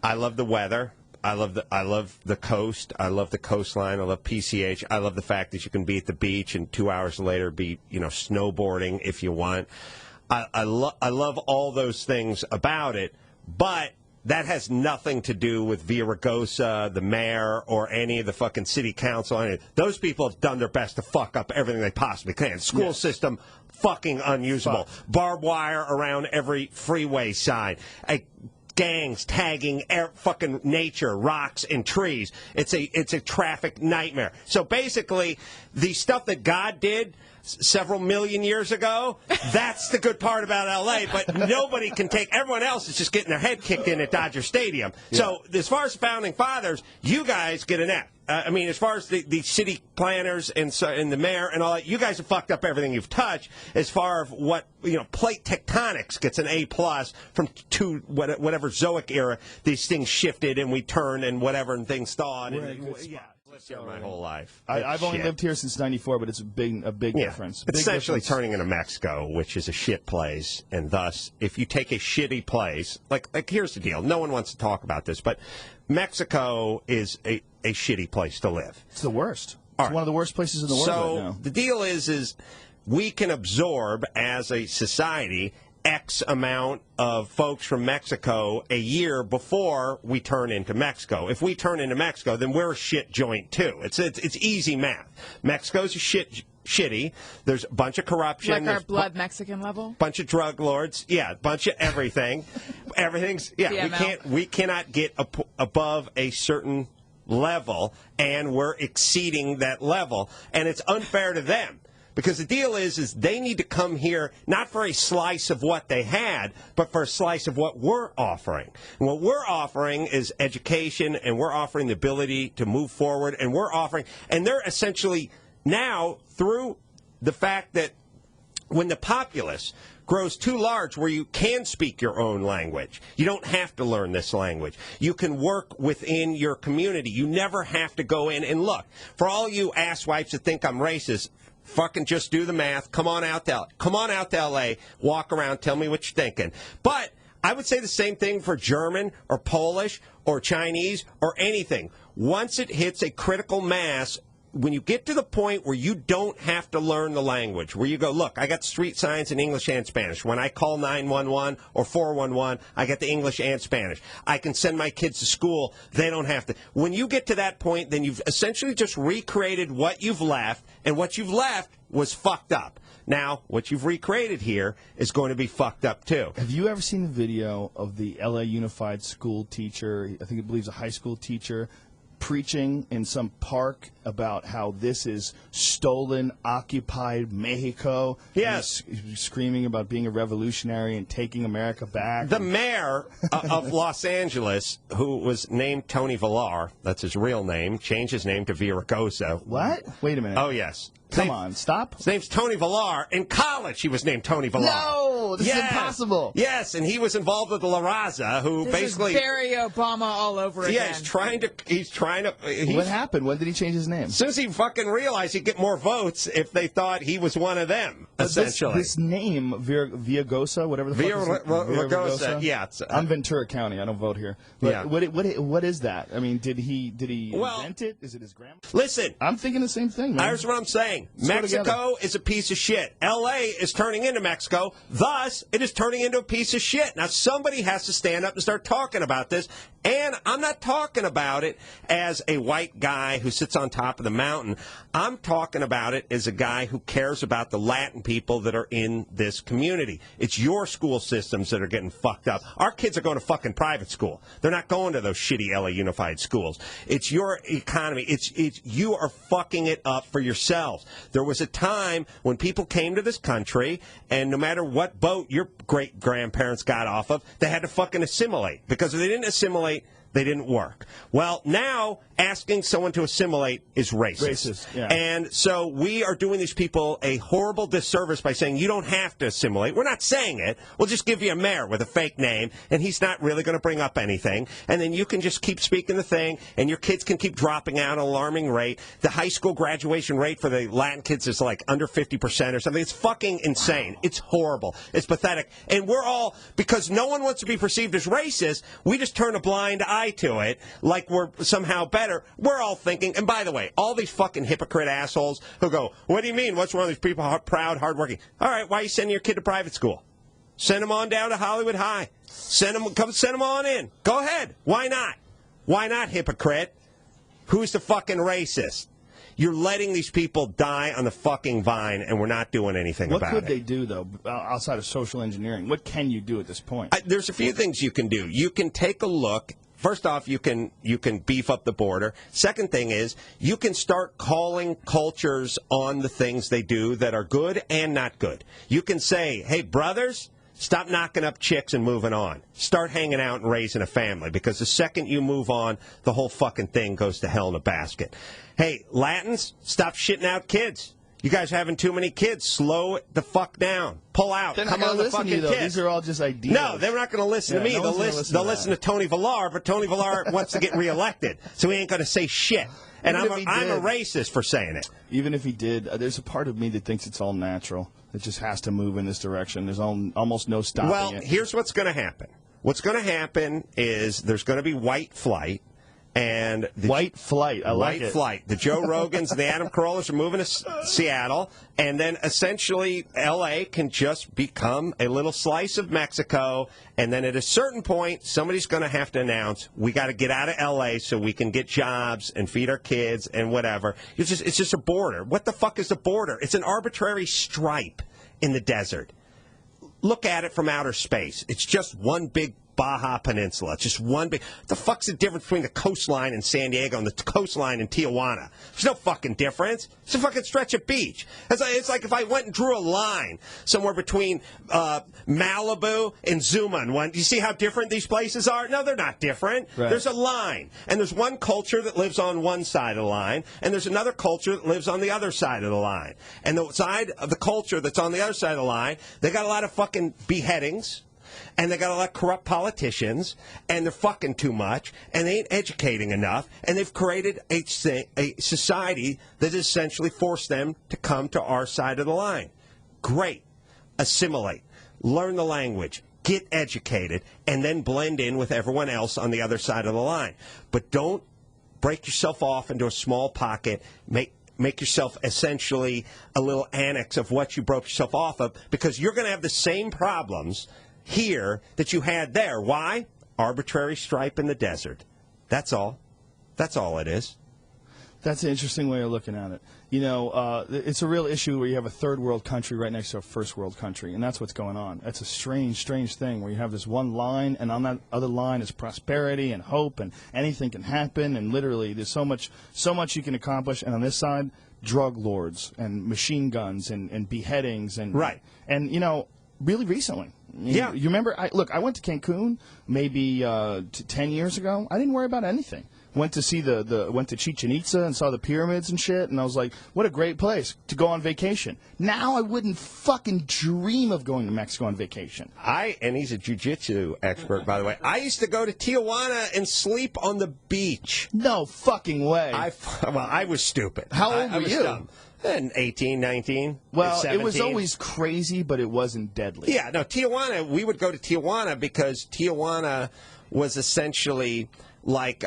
I love the weather. I love the coast. I love the coastline. I love PCH. I love the fact that you can be at the beach and 2 hours later be, snowboarding if you want. I love all those things about it, but that has nothing to do with Villaraigosa, the mayor, or any of the fucking city council. Those people have done their best to fuck up everything they possibly can. School system, fucking unusable. Barbed wire around every freeway sign. Gangs tagging fucking nature, rocks and trees. It's a traffic nightmare. So basically, the stuff that God did several million years ago, that's the good part about L.A., but nobody can take, everyone else is just getting their head kicked in at Dodger Stadium. Yeah. So as far as the Founding Fathers, you guys get an F. As far as the city planners and the mayor and all that, you guys have fucked up everything you've touched. As far as what, plate tectonics gets an A+ from whatever Zoic era, these things shifted and we turned and whatever and things thawed. My whole life. I've only lived here since '94, but it's a big difference. It's essentially turning into Mexico, which is a shit place, and thus, if you take a shitty place, like here's the deal. No one wants to talk about this, but Mexico is a shitty place to live. It's the worst. It's one of the worst places in the world right now. So the deal is we can absorb as a society X amount of folks from Mexico a year before we turn into Mexico. If we turn into Mexico, then we're a shit joint too. It's easy math. Mexico's a shitty. There's a bunch of corruption. Like our blood Mexican level? Bunch of drug lords. Yeah, bunch of everything. Everything's, we cannot get above a certain level, and we're exceeding that level, and it's unfair to them. Because the deal is they need to come here not for a slice of what they had, but for a slice of what we're offering. And what we're offering is education, and we're offering the ability to move forward, and and they're essentially now, through the fact that when the populace grows too large where you can speak your own language, you don't have to learn this language. You can work within your community. You never have to go in and look. For all you asswipes that think I'm racist, fucking just do the math. Come on out to L.A., walk around, tell me what you're thinking. But I would say the same thing for German or Polish or Chinese or anything. Once it hits a critical mass, when you get to the point where you don't have to learn the language, where you go, look, I got street signs in English and Spanish. When I call 911 or 411, I get the English and Spanish. I can send my kids to school. They don't have to. When you get to that point, then you've essentially just recreated what you've left, and what you've left was fucked up. Now, what you've recreated here is going to be fucked up, too. Have you ever seen the video of the L.A. Unified School teacher, I think it believes a high school teacher, preaching in some park about how this is stolen, occupied Mexico? Yes. He's screaming about being a revolutionary and taking America back. The mayor of Los Angeles, who was named Tony Villar, that's his real name, changed his name to Villaraigosa. What? Wait a minute. Oh, yes. Come on, stop. His name's Tony Villar. In college, he was named Tony Villar. No, this is impossible. Yes, and he was involved with La Raza, who this basically is very Obama all over again. Yeah, he's trying to. What happened? When did he change his name? As soon as he fucking realized he'd get more votes if they thought he was one of them. Essentially, this name Villaraigosa, whatever the fuck is it? Villaraigosa. Yeah, I'm Ventura County. I don't vote here. But yeah. What is that? I mean, did he invent it? Is it his grandma? Listen, I'm thinking the same thing, man. Here's what I'm saying. Mexico is a piece of shit. L.A. is turning into Mexico. Thus, it is turning into a piece of shit. Now, somebody has to stand up and start talking about this. And I'm not talking about it as a white guy who sits on top of the mountain. I'm talking about it as a guy who cares about the Latin people that are in this community. It's your school systems that are getting fucked up. Our kids are going to fucking private school. They're not going to those shitty LA Unified schools. It's your economy. You are fucking it up for yourselves. There was a time when people came to this country, and no matter what boat your great-grandparents got off of, they had to fucking assimilate. Because if they didn't assimilate, They didn't work. Well, now asking someone to assimilate is racist. Yeah. And so we are doing these people a horrible disservice by saying you don't have to assimilate. We're not saying it. We'll just give you a mayor with a fake name, and he's not really going to bring up anything. And then you can just keep speaking the thing, and your kids can keep dropping out at an alarming rate. The high school graduation rate for the Latin kids is like under 50% or something. It's fucking insane. It's horrible. It's pathetic. And we're all, because no one wants to be perceived as racist, we just turn a blind eye to it like we're somehow better. We're all thinking, and by the way, all these fucking hypocrite assholes who go, what do you mean? What's wrong with these people proud, hardworking? All right, why are you sending your kid to private school? Send them on down to Hollywood High. Send them on in. Go ahead. Why not? Why not, hypocrite? Who's the fucking racist? You're letting these people die on the fucking vine, and we're not doing anything about it. What could they do, though, outside of social engineering? What can you do at this point? There's a few things you can do. You can take a look. First off, you can beef up the border. Second thing is you can start calling cultures on the things they do that are good and not good. You can say, hey, brothers, stop knocking up chicks and moving on. Start hanging out and raising a family, because the second you move on, the whole fucking thing goes to hell in a basket. Hey, Latins, stop shitting out kids. You guys having too many kids. Slow it the fuck down. Pull out. They're not Come on, gonna the listen fucking to you, though. kids. These are all just ideas. No, they're not going to listen to me. No They'll listen to Tony Villar, but Tony Villar wants to get reelected, so he ain't going to say shit. And I'm a racist for saying it. Even if he did, there's a part of me that thinks it's all natural. It just has to move in this direction. There's almost no stopping it. Well, here's what's going to happen. What's going to happen is there's going to be white flight. And white flight, I like it. White flight. The Joe Rogans and the Adam Carollas are moving to Seattle, and then essentially L.A. can just become a little slice of Mexico, and then at a certain point, somebody's going to have to announce, we got to get out of L.A. so we can get jobs and feed our kids and whatever. It's just a border. What the fuck is a border? It's an arbitrary stripe in the desert. Look at it from outer space. It's just one big Baja Peninsula. It's just one big... The fuck's the difference between the coastline in San Diego and the coastline in Tijuana? There's no fucking difference. It's a fucking stretch of beach. It's like if I went and drew a line somewhere between Malibu and Zuma and one. Do you see how different these places are? No, they're not different. Right. There's a line. And there's one culture that lives on one side of the line, and there's another culture that lives on the other side of the line. And the side of the culture that's on the other side of the line, they got a lot of fucking beheadings, and they got a lot of corrupt politicians, and they're fucking too much, and they ain't educating enough, and they've created a society that essentially forced them to come to our side of the line. Great. Assimilate. Learn the language. Get educated, and then blend in with everyone else on the other side of the line. But don't break yourself off into a small pocket. Make yourself essentially a little annex of what you broke yourself off of, because you're going to have the same problems here that you had there. Why? Arbitrary stripe in the desert. That's all. That's all it is. That's an interesting way of looking at it. You know, it's a real issue where you have a third world country right next to a first world country, and that's what's going on. That's a strange, strange thing where you have this one line, and on that other line is prosperity and hope, and anything can happen, and literally there's so much you can accomplish, and on this side, drug lords and machine guns and beheadings and right. And you know, really recently. Yeah. You remember? I went to Cancun maybe 10 years ago. I didn't worry about anything. Went to see went to Chichen Itza and saw the pyramids and shit, and I was like, what a great place to go on vacation. Now I wouldn't fucking dream of going to Mexico on vacation. And he's a jiu-jitsu expert, by the way. I used to go to Tijuana and sleep on the beach. No fucking way. I was stupid. How old were you? Dumb. 18, 19, well, 17. It was always crazy, but it wasn't deadly. Yeah, no, Tijuana, we would go to Tijuana because Tijuana was essentially like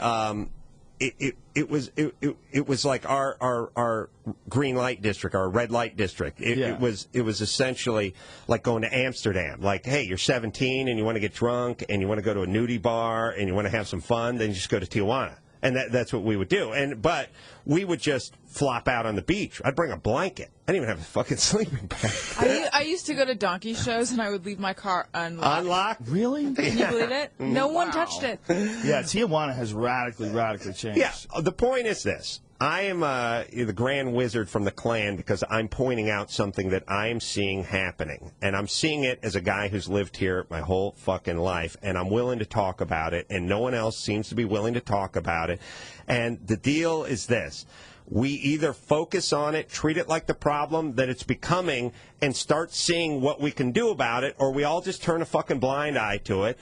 it was like our green light district, our red light district. It was essentially like going to Amsterdam. Like, hey, you're 17 and you want to get drunk and you want to go to a nudie bar and you want to have some fun, then you just go to Tijuana. And that's what we would do. But we would just flop out on the beach. I'd bring a blanket. I didn't even have a fucking sleeping bag. I used to go to donkey shows, and I would leave my car unlocked. Unlocked? Really? Can you believe it? No one touched it. Yeah, Tijuana has radically changed. Yeah, the point is this. I am the grand wizard from the clan because I'm pointing out something that I am seeing happening. And I'm seeing it as a guy who's lived here my whole fucking life. And I'm willing to talk about it. And no one else seems to be willing to talk about it. And the deal is this. We either focus on it, treat it like the problem that it's becoming, and start seeing what we can do about it, or we all just turn a fucking blind eye to it.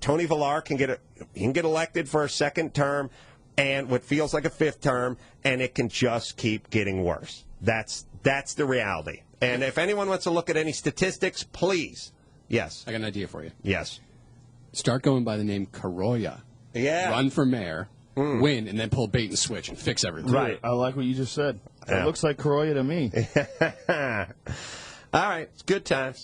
Tony Villar can get elected for a second term and what feels like a fifth term, and it can just keep getting worse. That's the reality. And if anyone wants to look at any statistics, please. Yes. I got an idea for you. Yes. Start going by the name Carolla. Yeah. Run for mayor. Win, and then pull bait and switch and fix everything. Right. I like what you just said. It looks like Carolla to me. All right. It's good times.